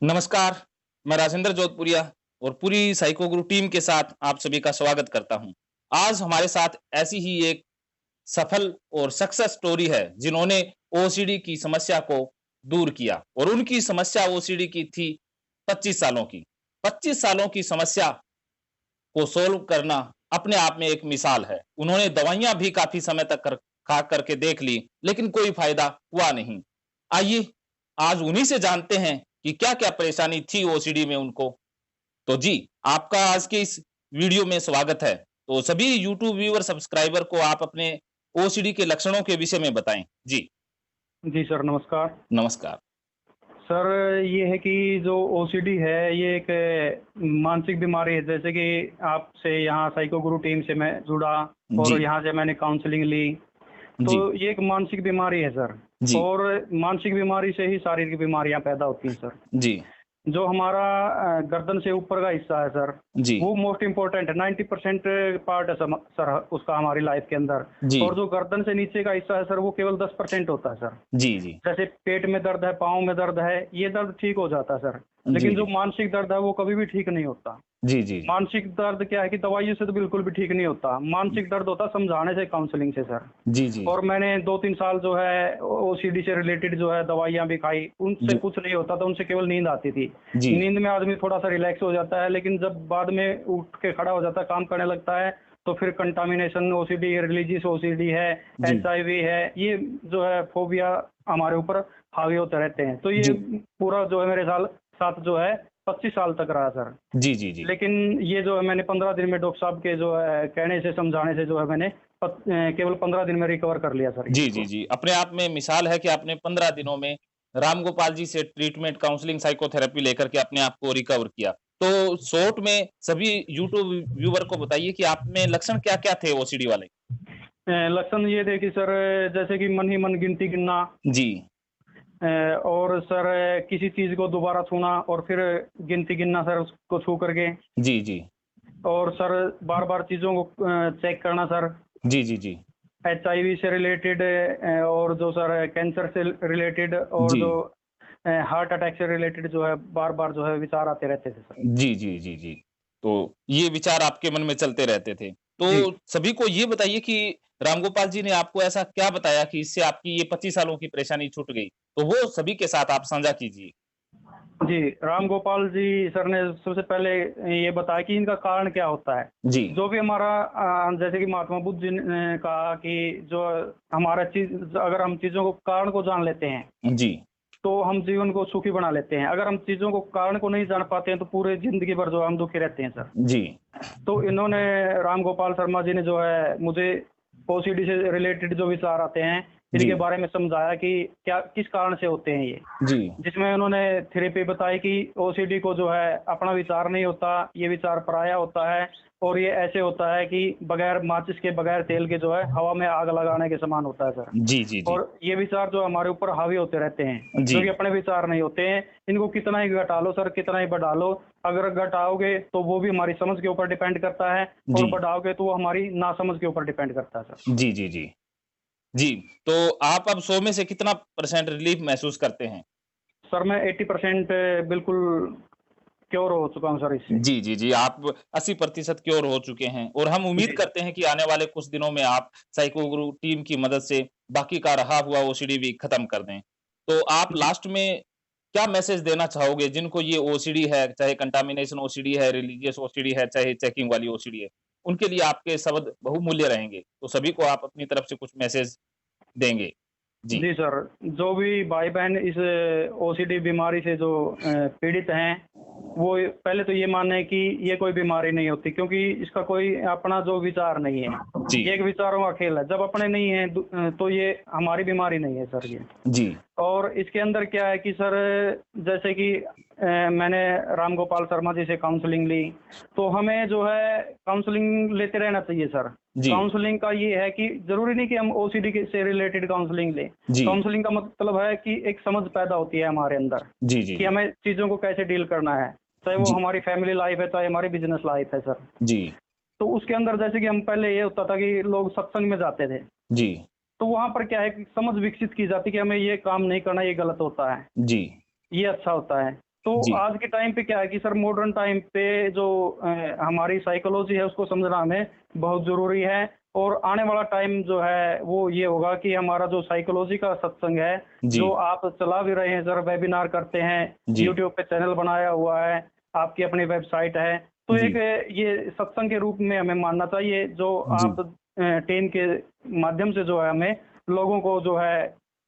नमस्कार, मैं राजेंद्र जोधपुरिया और पूरी साइको गुरु टीम के साथ आप सभी का स्वागत करता हूं। आज हमारे साथ ऐसी ही एक सफल और सक्सेस स्टोरी है जिन्होंने ओसीडी की समस्या को दूर किया और उनकी समस्या ओसीडी की थी 25 सालों की। 25 सालों की समस्या को सोल्व करना अपने आप में एक मिसाल है। उन्होंने दवाइयां भी काफी समय तक खा करके देख ली, लेकिन कोई फायदा हुआ नहीं। आइए आज उन्हीं से जानते हैं कि क्या-क्या परेशानी थी ओसीडी में उनको। तो जी, आपका आज के इस वीडियो में स्वागत है। तो सभी यूट्यूब व्यूअर सब्सक्राइबर को आप अपने ओसीडी के लक्षणों के विषय में बताएं। जी, जी सर, नमस्कार। नमस्कार। सर, ये है कि जो ओसीडी है, ये एक मानसिक बीमारी है। जैसे कि आपसे यहाँ साइको गुरु टीम से मैं जुड़ा जी, और यहाँ से मैंने काउंसलिंग ली, जी, तो ये एक मानसिक बीमारी है सर। जी, और मानसिक बीमारी से ही शारीरिक बीमारियाँ पैदा होती हैं सर। जी, जो हमारा गर्दन से ऊपर का हिस्सा है सर, जी, वो मोस्ट इम्पोर्टेंट है। 90% पार्ट है सर उसका हमारी लाइफ के अंदर। जी, और जो गर्दन से नीचे का हिस्सा है सर, वो केवल 10% होता है सर। जी, जी, जैसे पेट में दर्द है, पाँव में दर्द है, ये दर्द ठीक हो जाता है सर। जी, लेकिन जो जी, मानसिक दर्द है वो कभी भी ठीक नहीं होता। जी, जी, मानसिक दर्द क्या है कि दवाइयों से तो बिल्कुल भी ठीक नहीं होता। मानसिक दर्द होता है समझाने से, काउंसलिंग से सर। जी, जी, और मैंने 2-3 साल जो है ओसीडी से रिलेटेड जो है दवाइयाँ भी खाई, उनसे जी, कुछ नहीं होता था, उनसे केवल नींद आती थी। जी, नींद में आदमी थोड़ा-सा रिलैक्स हो जाता है, लेकिन जब बाद में उठ के खड़ा हो जाता है, काम करने लगता है, तो फिर कंटामिनेशन ओसीडी, रिलीजियस ओसीडी है, जी, एचआईवी है, ये जो है फोबिया हमारे ऊपर हावी होते रहते हैं। तो ये जी, पूरा जो है मेरे साथ जो है 25 साल तक रहा सर। जी, जी, जी, लेकिन ये जो है मैंने 15 दिन में डॉक्टर साहब के जो है कहने से, समझाने से जो है मैंने केवल 15 दिन में रिकवर कर लिया सर जी, जी, इसको। जी। अपने आप में मिसाल है कि आपने 15 दिनों में रामगोपाल जी से ट्रीटमेंट, काउंसलिंग, साइकोथेरेपी लेकर के अपने आप को रिकवर किया। तो शॉर्ट में सभी यूट्यूब व्यूअर को बताइए कि आप में लक्षण क्या-क्या थे ओसीडी वाले? लक्षण ये थे कि सर, जैसे कि मन ही मन गिनती गिनना, जी, और सर किसी चीज़ को दोबारा छूना और फिर गिनती गिनना सर उसको छू करके। जी, जी। और सर बार-बार चीज़ों को चेक करना सर। जी, जी, जी। एचआईवी से रिलेटेड, और जो सर कैंसर से रिलेटेड, और जी। जो हार्ट अटैक से रिलेटेड जो है बार-बार जो है विचार आते रहते थे सर। जी, जी, जी, जी। तो ये विचार आपके मन में चलते रहते थे। जी। तो सभी को ये बताइए कि रामगोपाल जी ने आपको ऐसा क्या बताया कि इससे आपकी ये 25 सालों की परेशानी छूट गई? तो वो सभी के साथ आप साझा कीजिए। जी, राम गोपाल जी सर ने सबसे पहले ये बताया कि इनका कारण क्या होता है। जी। जो भी हमारा जैसे कि महात्मा बुद्ध जी ने कहा कि जो हमारा चीज़, अगर हम चीज़ों को कारण को जान लेते हैं, जी। तो हम जीवन को सुखी बना लेते हैं। अगर हम चीज़ों को कारण को नहीं जान पाते हैं, तो पूरे ज़िंदगी भर जो है हम दुखी रहते हैं सर। जी। तो इन्होंने, राम गोपाल शर्मा जी ने जो है मुझे ओसीडी से रिलेटेड जो विचार आते हैं, जी। इनके बारे में समझाया कि क्या किस कारण से होते हैं ये। जी। जिसमें उन्होंने थेरेपी बताई कि ओसीडी को जो है अपना विचार नहीं होता, ये विचार पराया होता है। और ये ऐसे होता है कि बगैर माचिस के, बगैर तेल के जो है हवा में आग लगाने के समान होता है सर। जी, जी, जी। और ये विचार जो हमारे ऊपर हावी होते रहते हैं, जी। जो कि अपने विचार नहीं होते हैं। इनको कितना ही घटा लो सर, कितना ही बढ़ा लो, अगर घटाओगे तो वो भी हमारी समझ के ऊपर डिपेंड करता है, और जी। बढ़ाओगे तो वो हमारी नासमझ के ऊपर डिपेंड करता है सर। जी, जी, जी। जी, तो आप अब 100 में से कितना परसेंट रिलीफ़ महसूस करते हैं? सर मैं 80% बिल्कुल क्योर हो चुका हूँ सर इससे। जी, जी, जी, आप 80% क्योर हो चुके हैं और हम उम्मीद जी। करते हैं कि आने वाले कुछ दिनों में आप साइको गुरु टीम की मदद से बाकी का रहा हुआ ओसीडी भी खत्म कर दें। तो आप जी। लास्ट में क्या मैसेज देना चाहोगे जिनको ये ओसीडी है, चाहे कंटामिनेशन ओसीडी है, रिलीजियस ओसीडी है, चाहे चेकिंग वाली ओसीडी है, उनके लिए आपके शब्द बहुमूल्य रहेंगे। तो सभी को आप अपनी तरफ से कुछ मैसेज देंगे? जी, जी सर, जो भी भाई-बहन इस ओसीडी बीमारी से जो पीड़ित हैं, वो पहले तो ये माने कि ये कोई बीमारी नहीं होती, क्योंकि इसका कोई अपना जो विचार नहीं है। जी, ये एक विचारों का खेल है। जब अपने नहीं है तो ये हमारी बीमारी नहीं है सर ये। जी, और इसके अंदर क्या है कि सर, जैसे कि मैंने राम गोपाल शर्मा जी से काउंसलिंग ली, तो हमें जो है काउंसलिंग लेते रहना चाहिए सर। जी, काउंसलिंग का ये है कि ज़रूरी नहीं कि हम ओसीडी के से रिलेटेड काउंसलिंग लें। जी, काउंसलिंग का मतलब है कि एक समझ पैदा होती है हमारे अंदर, जी, जी, कि जी, हमें चीज़ों को कैसे डील करना है। चाहे वो जी, हमारी फैमिली लाइफ़ है, चाहे हमारी बिज़नेस लाइफ़ है सर। जी, तो उसके अंदर जैसे कि हम पहले ये होता था कि लोग सत्संग में जाते थे, जी, तो वहाँ पर क्या है कि समझ विकसित की जाती है कि हमें ये काम नहीं करना, ये गलत होता है। जी, ये अच्छा होता है। तो जी, आज के टाइम पे क्या है कि सर मॉडर्न टाइम पे जो हमारी साइकोलॉजी है उसको समझना हमें बहुत ज़रूरी है। और आने वाला टाइम जो है वो ये होगा कि हमारा जो साइकोलॉजी का सत्संग है, जी, जो आप चला भी रहे हैं सर, वेबिनार करते हैं, जी, यूट्यूब पे चैनल बनाया हुआ है, आपकी अपनी वेबसाइट है। तो एक जी, ये सत्संग के रूप में हमें मानना चाहिए, जो जी, आप टीम के माध्यम से जो है हमें लोगों को जो है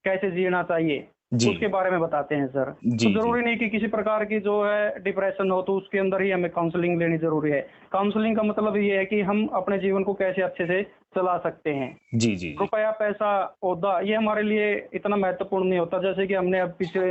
कैसे जीना चाहिए, जी, उसके बारे में बताते हैं सर। तो जी, जी, ज़रूरी नहीं कि किसी प्रकार की जो है डिप्रेशन हो तो उसके अंदर ही हमें काउंसलिंग लेनी ज़रूरी है। काउंसलिंग का मतलब ये है कि हम अपने जीवन को कैसे अच्छे से चला सकते हैं। जी, जी, जी, रुपया, पैसा, ओहदा ये हमारे लिए इतना महत्वपूर्ण नहीं होता। जैसे कि हमने अब पीछे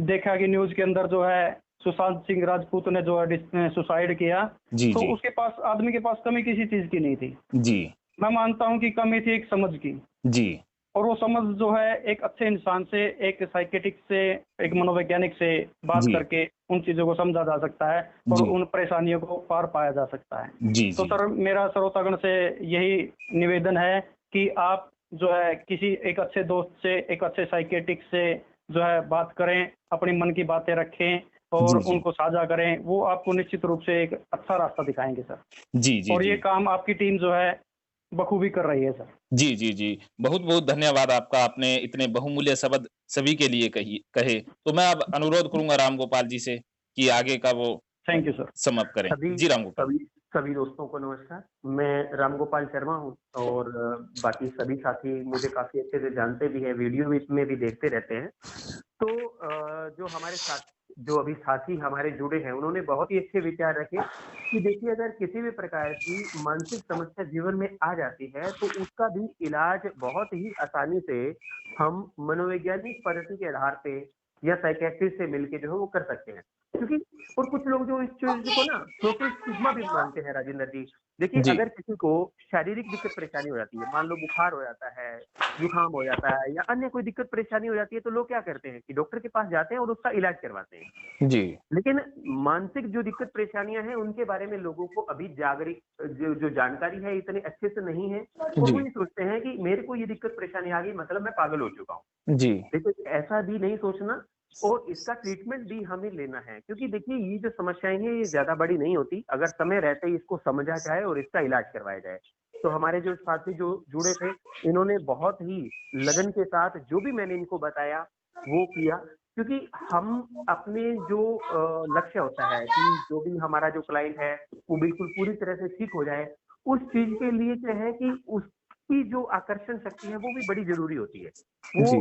देखा कि न्यूज़ के अंदर जो है सुशांत सिंह राजपूत ने जो है सुसाइड किया, जी, तो जी, उसके पास, आदमी के पास कमी किसी चीज़ की नहीं थी। जी, मैं मानता हूँ कि कमी थी एक समझ की। जी, और वो समझ जो है एक अच्छे इंसान से, एक साइकियाट्रिस्ट से, एक मनोवैज्ञानिक से बात जी, करके उन चीज़ों को समझा जा सकता है और जी, उन परेशानियों को पार पाया जा सकता है। जी, तो जी, सर मेरा श्रोतागण से यही निवेदन है कि आप जो है किसी एक अच्छे दोस्त से, एक अच्छे साइकियाट्रिस्ट से जो है बात करें, अपनी मन की बातें रखें और जी, जी, उनको साझा करें। वो आपको निश्चित रूप से एक अच्छा रास्ता दिखाएँगे सर। जी, जी, और ये जी, काम आपकी टीम जो है बखूबी कर रही है सर। जी, जी, जी। बहुत-बहुत धन्यवाद आपका, आपने इतने बहुमूल्य शब्द सभी के लिए कहे। तो मैं अब अनुरोध करूँगा रामगोपाल जी से कि आगे का वो थैंक यू सर। समाप्त करें। सभी जी, रामगोपाल। सभी सभी दोस्तों को नमस्कार। मैं रामगोपाल शर्मा हूँ और बाकी सभी साथी मुझे काफ़ी अच्छे से जानते भी हैं, वीडियो भी में भी देखते रहते हैं। तो जो हमारे साथ जो अभी साथी हमारे जुड़े हैं, उन्होंने बहुत ही अच्छे विचार रखे कि देखिए अगर किसी भी प्रकार की मानसिक समस्या जीवन में आ जाती है, तो उसका भी इलाज बहुत ही आसानी से हम मनोवैज्ञानिक पद्धति के आधार पे या साइकियाट्रिस्ट से मिलके जो है वो कर सकते हैं। क्योंकि और कुछ लोग जो इस चीज़ को ना सोशल स्टिग्मा भी मानते हैं राजेंद्र जी। देखिए जी, अगर किसी को शारीरिक दिक्कत परेशानी हो जाती है, मान लो बुखार हो जाता है, जुकाम हो जाता है या अन्य कोई दिक्कत परेशानी हो जाती है, तो लोग क्या करते हैं कि डॉक्टर के पास जाते हैं और उसका इलाज करवाते हैं। जी, लेकिन मानसिक जो दिक्कत परेशानियां हैं उनके बारे में लोगों को अभी जागरूक जो जो जानकारी है इतने अच्छे से नहीं है और वो जी, ये सोचते हैं कि मेरे को ये दिक्कत परेशानी आ गई मतलब मैं पागल हो चुका हूँ। जी, देखिए ऐसा भी नहीं सोचना और इसका ट्रीटमेंट भी हमें लेना है क्योंकि देखिए ये जो समस्याएं हैं ये ज्यादा बड़ी नहीं होती अगर समय रहते ही इसको समझा जाए और इसका इलाज करवाया जाए। तो हमारे जो साथी जो जुड़े थे इन्होंने बहुत ही लगन के साथ जो भी मैंने इनको बताया वो किया क्योंकि हम अपने जो लक्ष्य होता है कि जो भी हमारा जो क्लाइंट है वो बिल्कुल पूरी तरह से ठीक हो जाए उस चीज के लिए क्या है कि उसकी जो आकर्षण शक्ति है वो भी बड़ी जरूरी होती है। वो जी,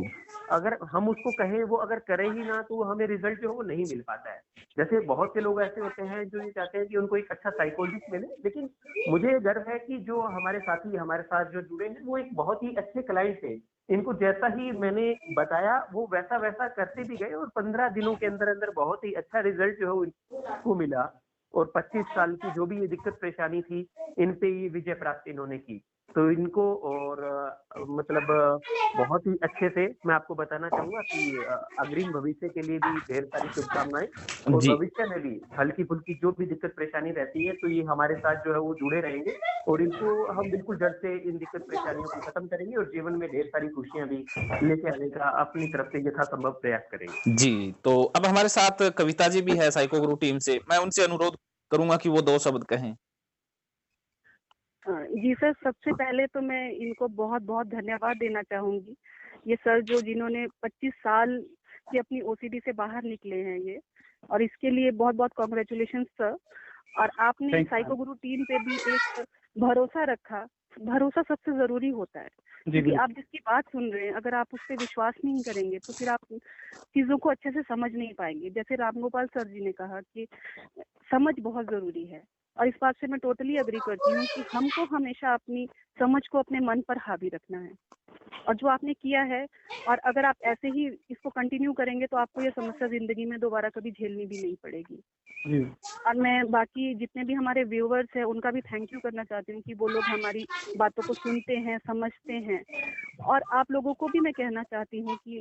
अगर हम उसको कहें वो अगर करे ही ना तो हमें रिजल्ट जो है वो नहीं मिल पाता है। जैसे बहुत से लोग ऐसे होते हैं जो ये चाहते हैं कि उनको एक अच्छा साइकोलॉजिस्ट मिले लेकिन मुझे गर्व है कि जो हमारे साथी हमारे साथ जो जुड़े हैं वो एक बहुत ही अच्छे क्लाइंट थे। इनको जैसा ही मैंने बताया वो वैसा वैसा करते भी गए और 15 दिनों के अंदर अंदर बहुत ही अच्छा रिजल्ट जो है उनको मिला और 25 साल की जो भी ये दिक्कत परेशानी थी इन पे ये विजय प्राप्त इन्होंने की। तो इनको और मतलब बहुत ही अच्छे से मैं आपको बताना चाहूँगा कि अग्रिम भविष्य के लिए भी ढेर सारी शुभकामनाएँ और जी, भविष्य में भी हल्की-फुल्की जो भी दिक्कत परेशानी रहती है, तो ये हमारे साथ जो है वो जुड़े रहेंगे और इनको हम बिल्कुल जड़ से इन दिक्कत परेशानियों को खत्म करेंगे और जीवन में ढेर सारी खुशियाँ भी लेके आने का अपनी तरफ से यथासंभव प्रयास करेंगे। जी। तो अब हमारे साथ कविता जी भी है साइको गुरु टीम से। मैं उनसे अनुरोध करूँगा कि वो 2 शब्द कहें। जी सर, सबसे पहले तो मैं इनको बहुत-बहुत धन्यवाद देना चाहूँगी। ये सर जो जिन्होंने 25 साल की अपनी ओसीडी से बाहर निकले हैं ये, और इसके लिए बहुत-बहुत कांग्रेचुलेशंस सर। और आपने थैंक साइको गुरु टीम पे भी एक भरोसा रखा। भरोसा सबसे ज़रूरी होता है, जी, क्योंकि आप बिल्कुल। जिसकी बात सुन रहे हैं, अगर आप उस पे विश्वास नहीं करेंगे, तो फिर आप चीज़ों को अच्छे से समझ नहीं पाएँगे। जैसे रामगोपाल सर जी ने कहा कि समझ बहुत ज़रूरी है, और इस बात से मैं टोटली एग्री करती हूँ कि हमको हमेशा अपनी समझ को अपने मन पर हावी रखना है। और जो आपने किया है, और अगर आप ऐसे ही इसको कंटिन्यू करेंगे तो आपको ये समस्या ज़िंदगी में दोबारा कभी झेलनी भी नहीं पड़ेगी। जी, और मैं बाकी जितने भी हमारे व्यूअर्स हैं उनका भी थैंक यू करना चाहती हूँ कि वो लोग हमारी बातों को सुनते हैं, समझते हैं। और आप लोगों को भी मैं कहना चाहती हूँ कि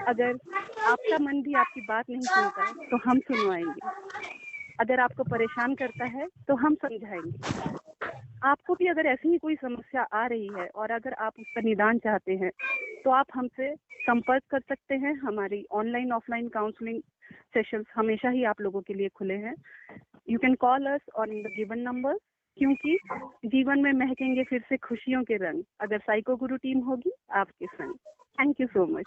अगर आपका मन भी आपकी बात नहीं सुनता है तो हम सुनवाएंगे। अगर आपको परेशान करता है तो हम समझाएंगे। आपको भी अगर ऐसी ही कोई समस्या आ रही है और अगर आप उसका निदान चाहते हैं तो आप हमसे संपर्क कर सकते हैं। हमारी ऑनलाइन ऑफलाइन काउंसलिंग सेशंस हमेशा ही आप लोगों के लिए खुले हैं। You can call us on the given number, क्योंकि जीवन में महकेंगे फिर से खुशियों के रंग अगर साइको गुरु टीम होगी आपके संग। Thank you so much.